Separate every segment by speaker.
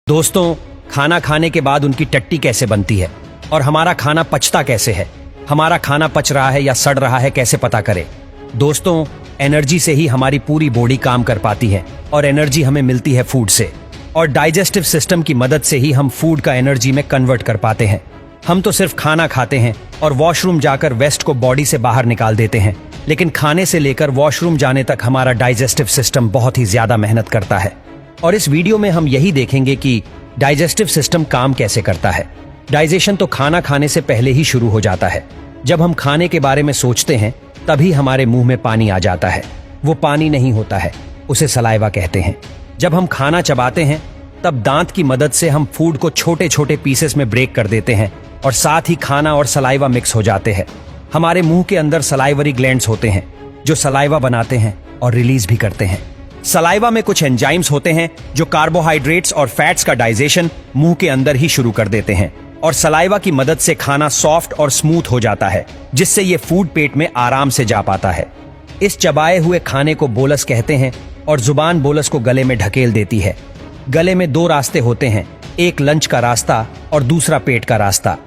Speaker 1: दोस्तों, खाना खाने के बाद उनकी टट्टी कैसे बनती है और हमारा खाना पचता कैसे है? हमारा खाना पच रहा है या सड़ रहा है कैसे पता करें? दोस्तों, एनर्जी से ही हमारी पूरी बॉडी काम कर पाती है और एनर्जी हमें मिलती है फूड से, और डाइजेस्टिव सिस्टम की मदद से ही हम फूड का एनर्जी में कन्वर्ट कर पाते हैं। हम तो सिर्फ खाना खाते हैं और वॉशरूम जाकर वेस्ट को बॉडी से बाहर निकाल देते हैं, लेकिन खाने से लेकर वॉशरूम जाने तक हमारा डाइजेस्टिव सिस्टम बहुत ही ज्यादा मेहनत करता है। और इस वीडियो में हम यही देखेंगे कि डाइजेस्टिव सिस्टम काम कैसे करता है। डाइजेशन तो खाना खाने से पहले ही शुरू हो जाता है। जब हम खाने के बारे में सोचते हैं तभी हमारे मुंह में पानी आ जाता है। वो पानी नहीं होता है, उसे सलाइवा कहते हैं। जब हम खाना चबाते हैं तब दांत की मदद से हम फूड को छोटे छोटे पीसेस में ब्रेक कर देते हैं और साथ ही खाना और सलाइवा मिक्स हो जाते हैं। हमारे मुंह के अंदर सलाइवरी ग्लैंड्स होते हैं जो सलाइवा बनाते हैं और रिलीज भी करते हैं। सलाइवा में कुछ एंजाइम्स होते हैं जो कार्बोहाइड्रेट्स और फैट्स का डाइजेशन मुंह के अंदर ही शुरू कर देते हैं, और सलाइवा की मदद से खाना सॉफ्ट और स्मूथ हो जाता है, जिससे ये फूड पेट में आराम से जा पाता है। इस चबाए हुए खाने को बोलस कहते हैं और जुबान बोलस को गले में ढकेल देती है। गले में दो रास्ते होते हैं, एक लंच का रास्ता और दूसरा पेट का रास्ता।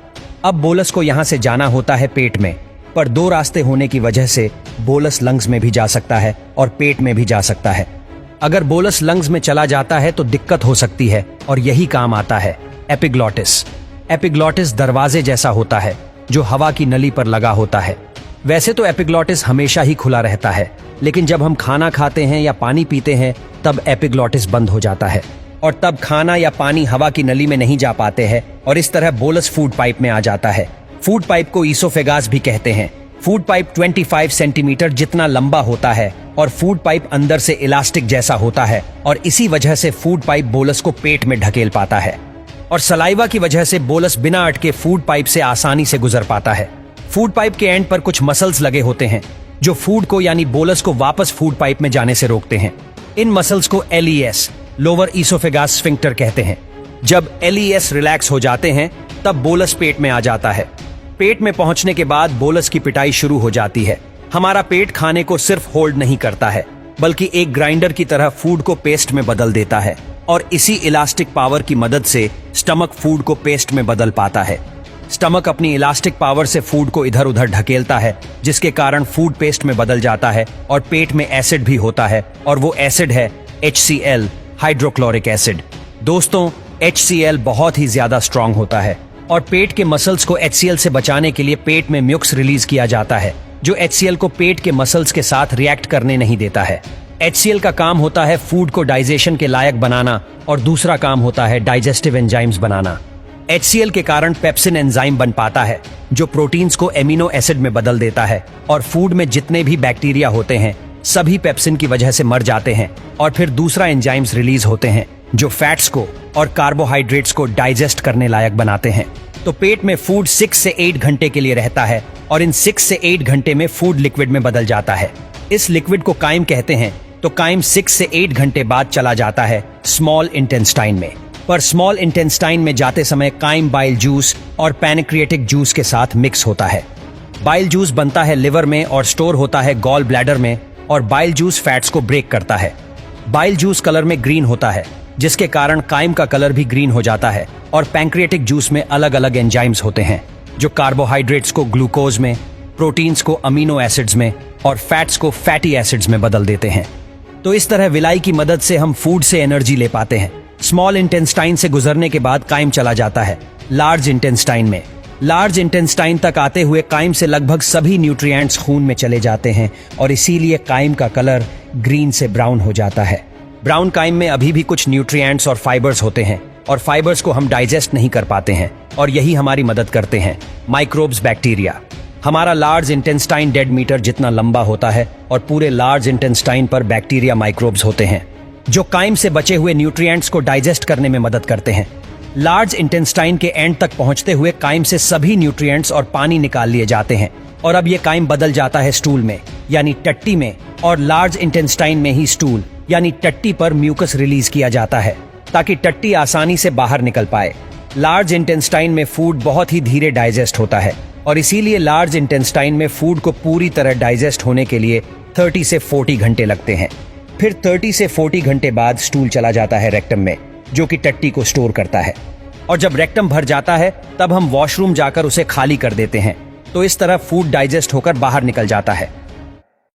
Speaker 1: अब बोलस को यहाँ से जाना होता है पेट में, पर दो रास्ते होने की वजह से बोलस लंग्स में भी जा सकता है और पेट में भी जा सकता है। अगर बोलस लंग्स में चला जाता है तो दिक्कत हो सकती है, और यही काम आता है एपिग्लॉटिस। एपिग्लॉटिस दरवाजे जैसा होता है जो हवा की नली पर लगा होता है। वैसे तो एपिग्लॉटिस हमेशा ही खुला रहता है, लेकिन जब हम खाना खाते हैं या पानी पीते हैं तब एपिग्लॉटिस बंद हो जाता है, और तब खाना या पानी हवा की नली में नहीं जा पाते हैं, और इस तरह बोलस फूड पाइप में आ जाता है। फूड पाइप को ईसोफेगास भी कहते हैं। फूड पाइप 25 सेंटीमीटर जितना लंबा होता है और फूड पाइप अंदर से इलास्टिक जैसा होता है, और इसी वजह से फूड पाइप बोलस को पेट में ढकेल पाता है, और सलाइवा की वजह से बोलस बिना अटके फूड पाइप से आसानी से गुजर पाता है। फूड पाइप के एंड पर कुछ मसल्स लगे होते हैं जो फूड को यानी बोलस को वापस फूड पाइप में जाने से रोकते हैं। इन मसल्स को LES, लोअर ईसोफेगास स्फिंक्टर कहते हैं। जब LES रिलैक्स हो जाते हैं तब बोलस पेट में आ जाता है। पेट में पहुंचने के बाद बोलस की पिटाई शुरू हो जाती है। हमारा पेट खाने को सिर्फ होल्ड नहीं करता है, बल्कि एक ग्राइंडर की तरह फूड को पेस्ट में बदल देता है, और इसी इलास्टिक पावर की मदद से स्टमक फूड को पेस्ट में बदल पाता है। स्टमक अपनी इलास्टिक पावर से फूड को इधर उधर ढकेलता है, जिसके कारण फूड पेस्ट में बदल जाता है, और पेट में एसिड भी होता है, और वो एसिड है HCl, हाइड्रोक्लोरिक एसिड। दोस्तों, HCl बहुत ही ज्यादा स्ट्रांग होता है, और पेट के मसल्स को HCl से बचाने के लिए पेट में म्यूक्स रिलीज किया जाता है, जो HCl को पेट के मसल्स के साथ रिएक्ट करने नहीं देता है। HCl का काम होता है फूड को डाइजेशन के लायक बनाना, और दूसरा काम होता है डाइजेस्टिव एंजाइम्स बनाना। HCl के कारण पेप्सिन एंजाइम बन पाता है, जो प्रोटीन्स को एमिनो एसिड में बदल देता है, और फूड में जितने भी बैक्टीरिया होते हैं सभी पेप्सिन की वजह से मर जाते हैं, और फिर दूसरा एंजाइम्स रिलीज होते हैं जो फैट्स को और कार्बोहाइड्रेट्स को डाइजेस्ट करने लायक बनाते हैं। तो पेट में फूड 6 से 8 घंटे के लिए रहता है, और इन 6 से 8 घंटे में फूड लिक्विड में बदल जाता है। इस लिक्विड को काइम कहते हैं। तो काइम 6 से 8 घंटे बाद चला जाता है स्मॉल इंटेस्टाइन में, पर स्मॉल इंटेस्टाइन में जाते समय काइम बाइल जूस और पैनक्रिएटिक जूस के साथ मिक्स होता है। बाइल जूस बनता है लिवर में और स्टोर होता है गॉल ब्लैडर में, और बाइल जूस फैट्स को ब्रेक करता है। बाइल जूस कलर में ग्रीन होता है, जिसके कारण काइम का कलर भी ग्रीन हो जाता है, और पैंक्रिएटिक जूस में अलग अलग एंजाइम्स होते हैं जो कार्बोहाइड्रेट्स को ग्लूकोज में, प्रोटीन्स को अमीनो एसिड्स में, और फैट्स को फैटी एसिड्स में बदल देते हैं। तो इस तरह विलाई की मदद से हम फूड से एनर्जी ले पाते हैं। स्मॉल इंटेस्टाइन से गुजरने के बाद काइम चला जाता है लार्ज इंटेस्टाइन में। लार्ज इंटेस्टाइन तक आते हुए काइम से लगभग सभी न्यूट्रिएंट्स खून में चले जाते हैं, और इसीलिए काइम का कलर ग्रीन से ब्राउन हो जाता है। ब्राउन काइम में अभी भी कुछ न्यूट्रिएंट्स और फाइबर्स होते हैं, और फाइबर्स को हम डाइजेस्ट नहीं कर पाते हैं, और यही हमारी मदद करते हैं माइक्रोब्स, बैक्टीरिया। हमारा लार्ज इंटेस्टाइन 1.5 मीटर जितना लंबा होता है, और पूरे लार्ज इंटेस्टाइन पर बैक्टीरिया माइक्रोब्स होते हैं जो काइम से बचे हुए न्यूट्रिएंट्स को डाइजेस्ट करने में मदद करते हैं। लार्ज इंटेस्टाइन के एंड तक पहुंचते हुए काइम से सभी न्यूट्रिएंट्स और पानी निकाल लिए जाते हैं, और अब ये काइम बदल जाता है स्टूल में यानी टट्टी में, और लार्ज इंटेस्टाइन में ही स्टूल यानी टट्टी पर म्यूकस रिलीज किया जाता है ताकि टट्टी आसानी से बाहर निकल पाए। लार्ज इंटेस्टाइन में फूड बहुत ही धीरे डाइजेस्ट होता है, और इसीलिए लार्ज इंटेस्टाइन में फूड को पूरी तरह डाइजेस्ट होने के लिए 30 से 40 घंटे लगते हैं। फिर 30 से 40 घंटे बाद स्टूल चला जाता है रेक्टम में, जो कि टट्टी को स्टोर करता है। और जब रेक्टम भर जाता है तब हम वॉशरूम जाकर उसे खाली कर देते हैं। तो इस तरह फूड डाइजेस्ट होकर बाहर निकल जाता है।